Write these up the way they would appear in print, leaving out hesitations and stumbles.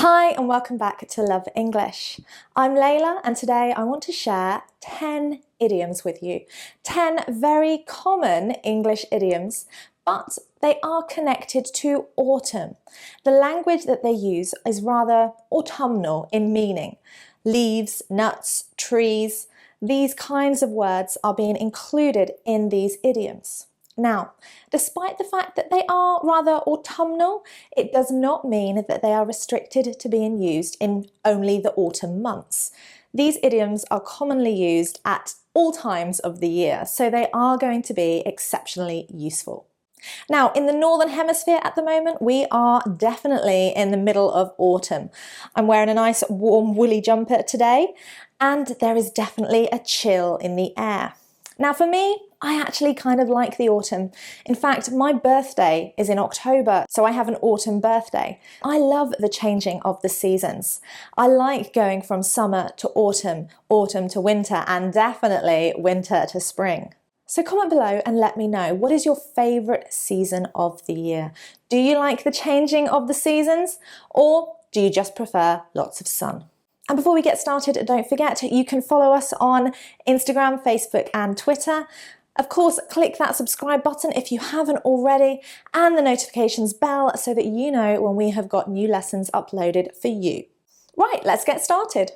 Hi and welcome back to Love English. I'm Leila and today I want to share 10 idioms with you. 10 very common English idioms, but they are connected to autumn. The language that they use is rather autumnal in meaning. Leaves, nuts, trees, these kinds of words are being included in these idioms. Now, despite the fact that they are rather autumnal, it does not mean that they are restricted to being used in only the autumn months. These idioms are commonly used at all times of the year, so they are going to be exceptionally useful. Now, in the Northern Hemisphere at the moment, we are definitely in the middle of autumn. I'm wearing a nice warm woolly jumper today, and there is definitely a chill in the air. Now for me, I actually kind of like the autumn. In fact, my birthday is in October, so I have an autumn birthday. I love the changing of the seasons. I like going from summer to autumn, autumn to winter, and definitely winter to spring. So comment below and let me know, what is your favourite season of the year? Do you like the changing of the seasons, or do you just prefer lots of sun? And before we get started, don't forget you can follow us on Instagram, Facebook and Twitter. Of course, click that subscribe button if you haven't already and the notifications bell so that you know when we have got new lessons uploaded for you. Right, let's get started.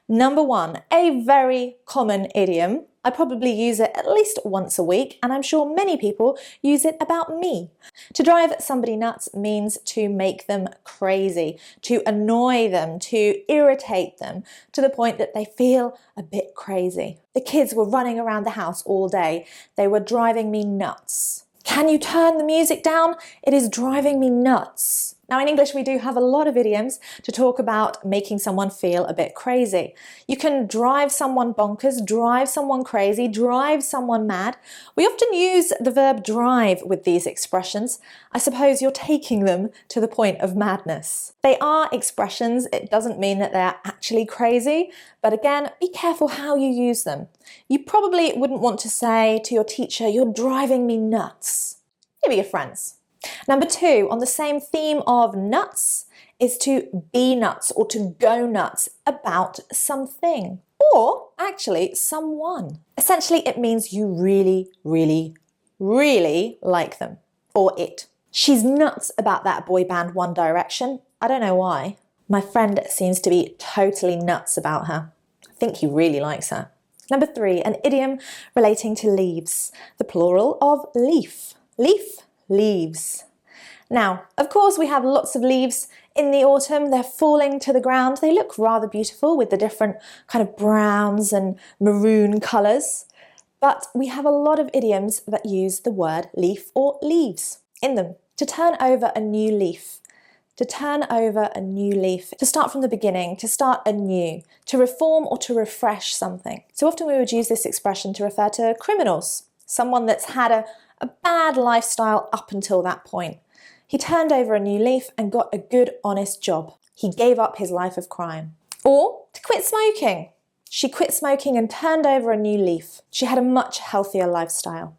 Number one, a very common idiom. I probably use it at least once a week, and I'm sure many people use it about me. To drive somebody nuts means to make them crazy, to annoy them, to irritate them, to the point that they feel a bit crazy. The kids were running around the house all day. They were driving me nuts. Can you turn the music down? It is driving me nuts. Now in English we do have a lot of idioms to talk about making someone feel a bit crazy. You can drive someone bonkers, drive someone crazy, drive someone mad. We often use the verb drive with these expressions. I suppose you're taking them to the point of madness. They are expressions, it doesn't mean that they're actually crazy, but again, be careful how you use them. You probably wouldn't want to say to your teacher, "You're driving me nuts." Maybe your friends. Number two, on the same theme of nuts, is to be nuts or to go nuts about something, or actually someone. Essentially, it means you really, really, really like them or it. She's nuts about that boy band One Direction. I don't know why. My friend seems to be totally nuts about her. I think he really likes her. Number three, an idiom relating to leaves, the plural of leaf. Leaf, leaves. Now, of course, we have lots of leaves in the autumn. They're falling to the ground. They look rather beautiful with the different kind of browns and maroon colours. But we have a lot of idioms that use the word leaf or leaves in them. To turn over a new leaf. To turn over a new leaf. To start from the beginning. To start anew. To reform or to refresh something. So often we would use this expression to refer to criminals. Someone that's had a bad lifestyle up until that point. He turned over a new leaf and got a good, honest job. He gave up his life of crime. Or to quit smoking. She quit smoking and turned over a new leaf. She had a much healthier lifestyle.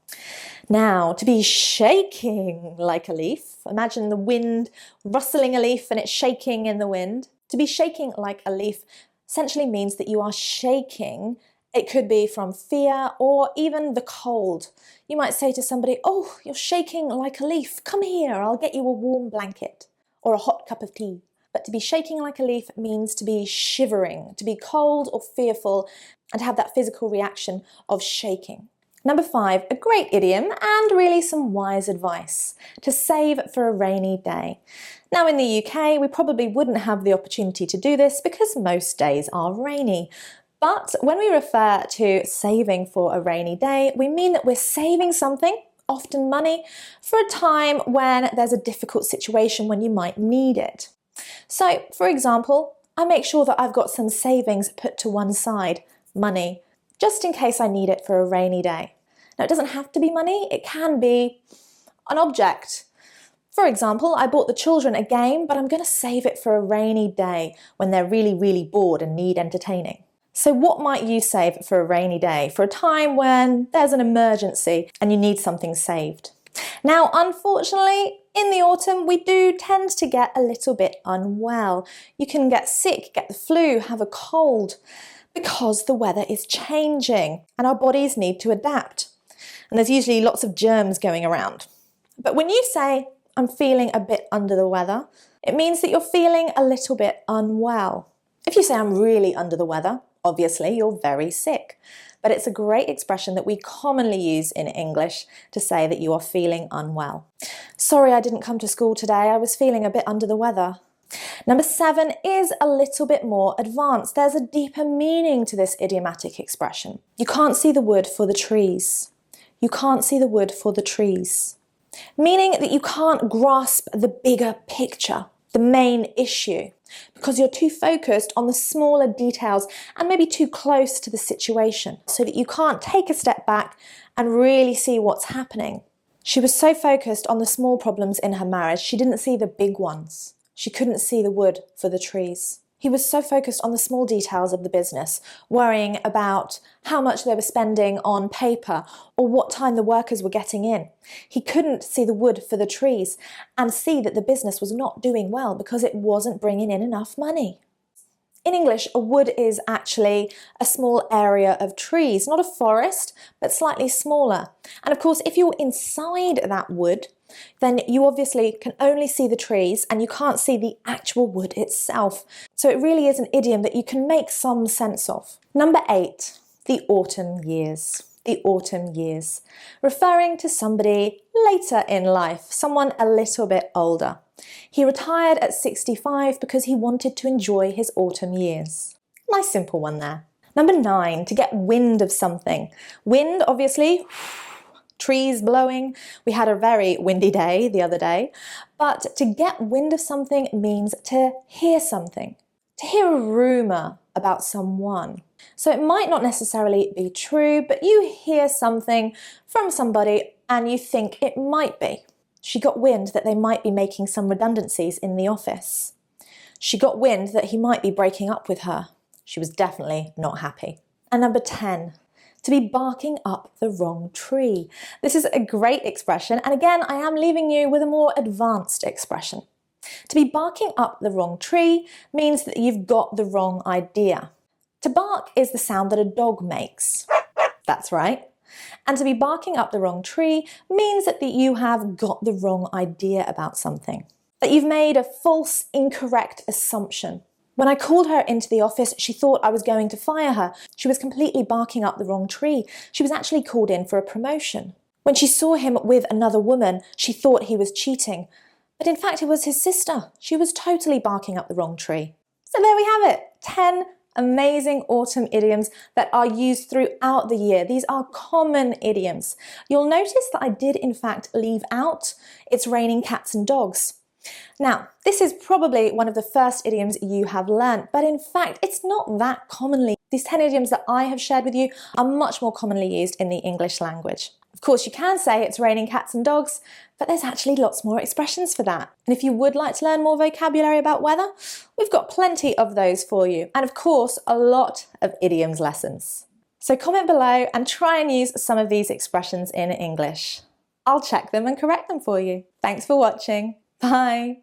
Now, to be shaking like a leaf. Imagine the wind rustling a leaf and it's shaking in the wind. To be shaking like a leaf essentially means that you are shaking. It could be from fear or even the cold. You might say to somebody, "Oh, you're shaking like a leaf. Come here, I'll get you a warm blanket or a hot cup of tea." But to be shaking like a leaf means to be shivering, to be cold or fearful, and to have that physical reaction of shaking. Number five, a great idiom and really some wise advice. To save for a rainy day. Now in the UK, we probably wouldn't have the opportunity to do this because most days are rainy. But when we refer to saving for a rainy day, we mean that we're saving something, often money, for a time when there's a difficult situation when you might need it. So, for example, I make sure that I've got some savings put to one side, money, just in case I need it for a rainy day. Now, it doesn't have to be money, it can be an object. For example, I bought the children a game, but I'm going to save it for a rainy day when they're really, really bored and need entertaining. So what might you save for a rainy day, for a time when there's an emergency and you need something saved? Now, unfortunately, in the autumn, we do tend to get a little bit unwell. You can get sick, get the flu, have a cold, because the weather is changing and our bodies need to adapt. And there's usually lots of germs going around. But when you say, I'm feeling a bit under the weather, it means that you're feeling a little bit unwell. If you say, I'm really under the weather, obviously you're very sick. But it's a great expression that we commonly use in English to say that you are feeling unwell. Sorry, I didn't come to school today. I was feeling a bit under the weather. Number 7 is a little bit more advanced. There's a deeper meaning to this idiomatic expression. You can't see the wood for the trees. You can't see the wood for the trees. Meaning that you can't grasp the bigger picture, the main issue, because you're too focused on the smaller details and maybe too close to the situation, so that you can't take a step back and really see what's happening. She was so focused on the small problems in her marriage, she didn't see the big ones. She couldn't see the wood for the trees. He was so focused on the small details of the business, worrying about how much they were spending on paper or what time the workers were getting in. He couldn't see the wood for the trees and see that the business was not doing well because it wasn't bringing in enough money. In English, a wood is actually a small area of trees, not a forest, but slightly smaller. And of course, if you're inside that wood, then you obviously can only see the trees and you can't see the actual wood itself. So it really is an idiom that you can make some sense of. Number 8, the autumn years. The autumn years, referring to somebody later in life, someone a little bit older. He retired at 65 because he wanted to enjoy his autumn years. Nice simple one there. Number 9, to get wind of something. Wind, obviously, trees blowing. We had a very windy day the other day. But to get wind of something means to hear something, to hear a rumour about someone. So it might not necessarily be true, but you hear something from somebody and you think it might be. She got wind that they might be making some redundancies in the office. She got wind that he might be breaking up with her. She was definitely not happy. And number 10, to be barking up the wrong tree. This is a great expression, and again, I am leaving you with a more advanced expression. To be barking up the wrong tree means that you've got the wrong idea. To bark is the sound that a dog makes. That's right. And to be barking up the wrong tree means that you have got the wrong idea about something. That you've made a false, incorrect assumption. When I called her into the office, she thought I was going to fire her. She was completely barking up the wrong tree. She was actually called in for a promotion. When she saw him with another woman, she thought he was cheating. But in fact, it was his sister. She was totally barking up the wrong tree. So there we have it. 10 amazing autumn idioms that are used throughout the year. These are common idioms. You'll notice that I did in fact leave out "it's raining cats and dogs." Now, this is probably one of the first idioms you have learnt, but in fact, it's not that commonly. These 10 idioms that I have shared with you are much more commonly used in the English language. Of course, you can say "it's raining cats and dogs," but there's actually lots more expressions for that. And if you would like to learn more vocabulary about weather, we've got plenty of those for you. And of course, a lot of idioms lessons. So comment below and try and use some of these expressions in English. I'll check them and correct them for you. Thanks for watching. Bye.